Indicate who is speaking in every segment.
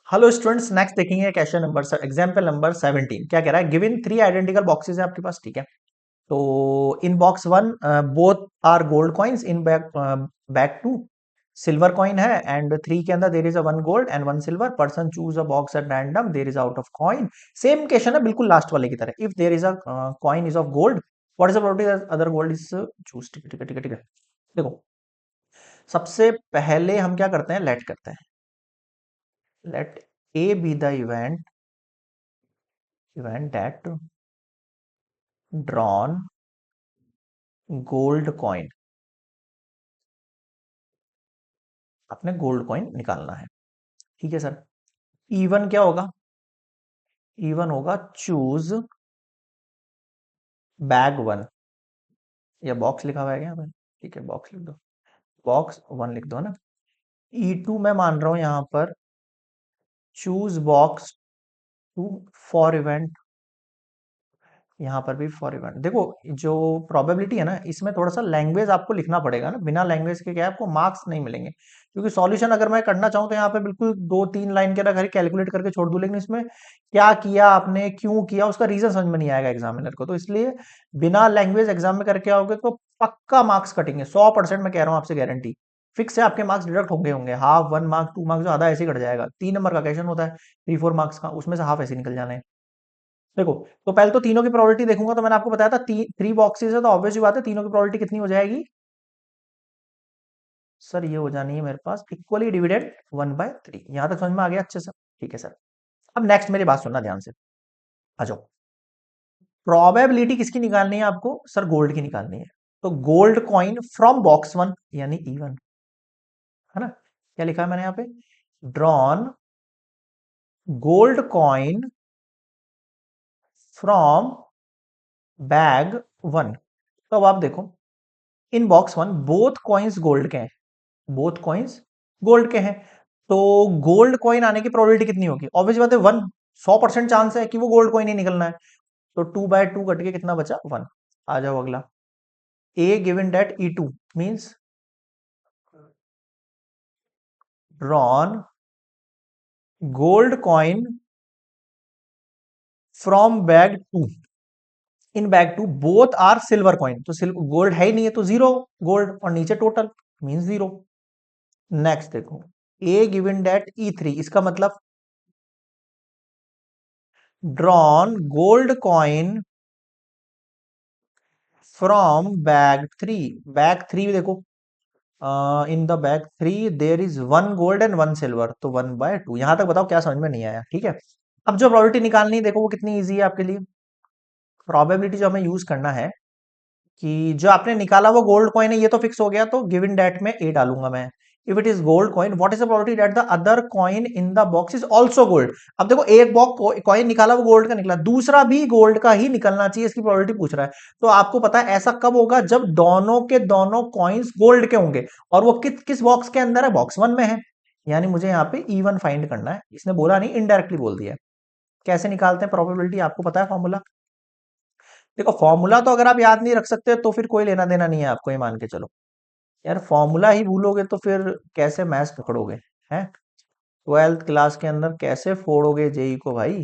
Speaker 1: Hello students, next देखेंगे question number example number 17। क्या कह रहा है? गिवन थ्री आइडेंटिकल बॉक्सेस है आपके पास, ठीक है। तो in box one both are gold coins, in back two silver coin है, एंड थ्री के अंदर there is a one gold and one silver. Person choose a box at random, there is out of coin. Same question है बिल्कुल last वाले की तरह। If there is a coin is of gold, what is the probability other gold is choose? ठीक है, ठीक है, ठीक है, ठीक है। देखो, सबसे पहले हम क्या करते हैं? लेट करते हैं। Let A be the event that drawn gold coin. आपने गोल्ड कॉइन निकालना है, ठीक है सर। इवन क्या होगा? इवन होगा चूज बैग वन, या बॉक्स लिखा हुआ है क्या भाई? ठीक है, बॉक्स लिख दो, बॉक्स वन लिख दो ना। ई टू मैं मान रहा हूं यहां पर choose box two for event, यहाँ पर भी फॉर इवेंट। देखो, जो प्रोबेबिलिटी है ना, इसमें थोड़ा सा लैंग्वेज आपको लिखना पड़ेगा ना, बिना लैंग्वेज के क्या है, आपको मार्क्स नहीं मिलेंगे। क्योंकि सॉल्यूशन अगर मैं करना चाहूँ तो यहाँ पे बिल्कुल दो तीन लाइन के अंदर कैलकुलेट करके छोड़ दूं, लेकिन इसमें क्या किया आपने, क्यों किया, उसका रीजन समझ में नहीं आएगा एग्जामिनर को। तो इसलिए बिना लैंग्वेज एग्जाम में करके आओगे तो पक्का मार्क्स कटेंगे, 100% मैं कह रहा हूँ आपसे, गारंटी फिक्स है। आपके मार्क्स डिडक्ट होंगे होंगे, half, one mark, two marks, जो आधा ऐसे ही कट जाएगा। 3 नंबर का क्वेश्चन होता है, 3-4 मार्क्स का, उसमें से हाफ ऐसे निकल जाने हैं। देखो, तो पहले तो तीनों की प्रोबेबिलिटी देखूंगा। तो मैंने आपको बताया था थ्री बॉक्सेस है, तो ऑब्वियस बात है तीनों की प्रोबेबिलिटी कितनी हो जाएगी सर? ये हो जानी है मेरे पास इक्वली डिविडेड 1/3। यहां तक समझ में आ गया अच्छे से? ठीक है सर। अब नेक्स्ट मेरी बात सुनना ध्यान से, आ जाओ। प्रोबेबिलिटी किसकी निकालनी है आपको? सर गोल्ड की निकालनी है। तो gold coin from box one, यानी इवन, है ना? क्या लिखा है मैंने यहाँ पे? Drawn gold coin from bag one. तो अब आप देखो, इन box one both coins gold के हैं, बोथ कॉइन्स गोल्ड के हैं। तो गोल्ड कॉइन आने की प्रोबेबिलिटी कितनी होगी? ऑब्वियस बात है, 100% चांस है कि वो गोल्ड कॉइन ही निकलना है। तो 2/2 कट के कितना बचा? 1। आ जाओ अगला। A given that E2 means drawn gold coin from bag two, in bag two both are silver coin. तो गोल्ड है ही नहीं है, तो जीरो गोल्ड, और नीचे टोटल मींस जीरो। नेक्स्ट देखो, ए गिवन डेट E3, इसका मतलब drawn gold coin from bag three. Bag three भी देखो, in the bag three there is one gold and one silver, तो 1/2। यहां तक बताओ क्या समझ में नहीं आया? ठीक है। अब जो प्रोबेबिलिटी निकालनी है, देखो वो कितनी इजी है आपके लिए। प्रोबेबिलिटी जो हमें यूज करना है कि जो आपने निकाला वो गोल्ड कॉइन है, ये तो फिक्स हो गया, तो गिवन डेट में ए डालूंगा मैं। If it is gold coin, what is the probability that the other coin in the box is also gold? अब देखो, एक बॉक्स कॉइन निकाला वो गोल्ड का निकला, दूसरा भी गोल्ड का ही निकलना चाहिए, इसकी प्रोबेबिलिटी पूछ रहा है। तो आपको पता है ऐसा कब होगा? जब दोनों के दोनों कॉइन्स गोल्ड के होंगे, और वो किस किस बॉक्स के अंदर है? बॉक्स वन में है। यानी मुझे यहाँ पे E1 फाइंड करना है। इसने बोला नहीं, इनडायरेक्टली बोल दिया है। कैसे निकालते हैं प्रोबेबिलिटी? आपको पता है फॉर्मूला? देखो, फॉर्मूला तो अगर आप याद नहीं रख सकते तो फिर कोई लेना देना नहीं है आपको, ये मान के चलो। यार फॉर्मूला ही भूलोगे तो फिर कैसे मैथ्स पकड़ोगे? हैं? 12th क्लास के अंदर कैसे फोड़ोगे जेई को भाई?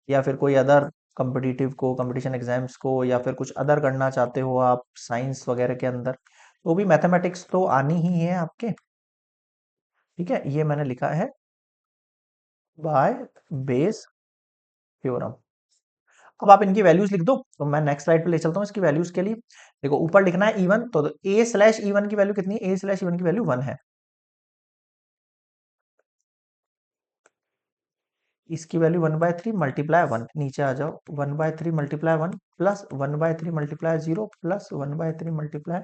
Speaker 1: या फिर कोई अदर कॉम्पिटिटिव को, कंपटीशन एग्जाम्स को, या फिर कुछ अदर करना चाहते हो आप साइंस वगैरह के अंदर, तो भी मैथमेटिक्स तो आनी ही है आपके। ठीक है, ये मैंने लिखा है बाय बेस थ्योरम। अब आप इनकी वैल्यूज लिख दो, तो मैं नेक्स्ट स्लाइड पे ले चलता हूँ इसकी वैल्यूज के लिए। देखो, ऊपर लिखना है E1, तो A/E1 की वैल्यू कितनी है? A/E1 की वैल्यू 1 है। इसकी वैल्यू 1/3 मल्टीप्लाई 1, नीचे आ जाओ। 1/3 multiply 1 plus 1/3 multiply 0 plus 1/3 multiply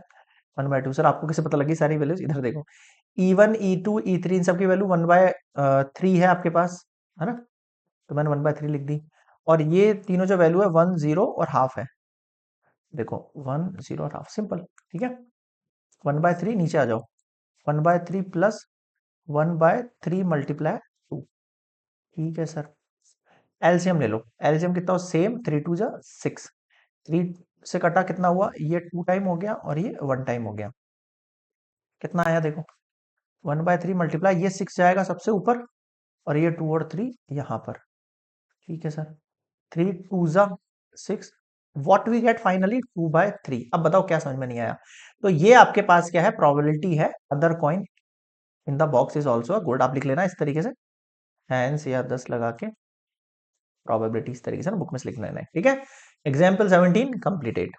Speaker 1: 1/2। Sir आपको कैसे पता लगी सारी वैल्यूज? इधर देखो, E1 E2 E3 इन सबकी वैल्यू 1/3 है आपके पास, है ना? तो मैंने 1/3 लिख दी। और ये तीनों जो वैल्यू है 1 0 और हाफ है। देखो, 1 0 और हाफ, सिंपल। ठीक है, 1/3 नीचे आ जाओ। 1/3 प्लस 1/3 मल्टीप्लाई 2। ठीक है सर। एलसीएम ले लो। एलसीएम कितना हो? सेम, 3 2 जा 6। 3 से कटा कितना हुआ? ये 2 टाइम हो गया और ये 1 टाइम हो गया। कितना आया देखो, 1/3 मल्टीप्लाई, ये 6 जाएगा सबसे ऊपर, और ये 2 और 3 यहाँ पर। ठीक है सर, 3 2 जा 6, व्हाट वी गेट फाइनली 2/3। अब बताओ क्या समझ में नहीं आया। तो ये आपके पास क्या है, प्रोबेबिलिटी है other coin in the box is also good. आप लिख लेना इस तरीके से, हैंस या 10 लगा के प्रोबेबिलिटी, इस तरीके से ना बुक में लिख लेना है। ठीक है, एग्जाम्पल 17 कंप्लीटेड।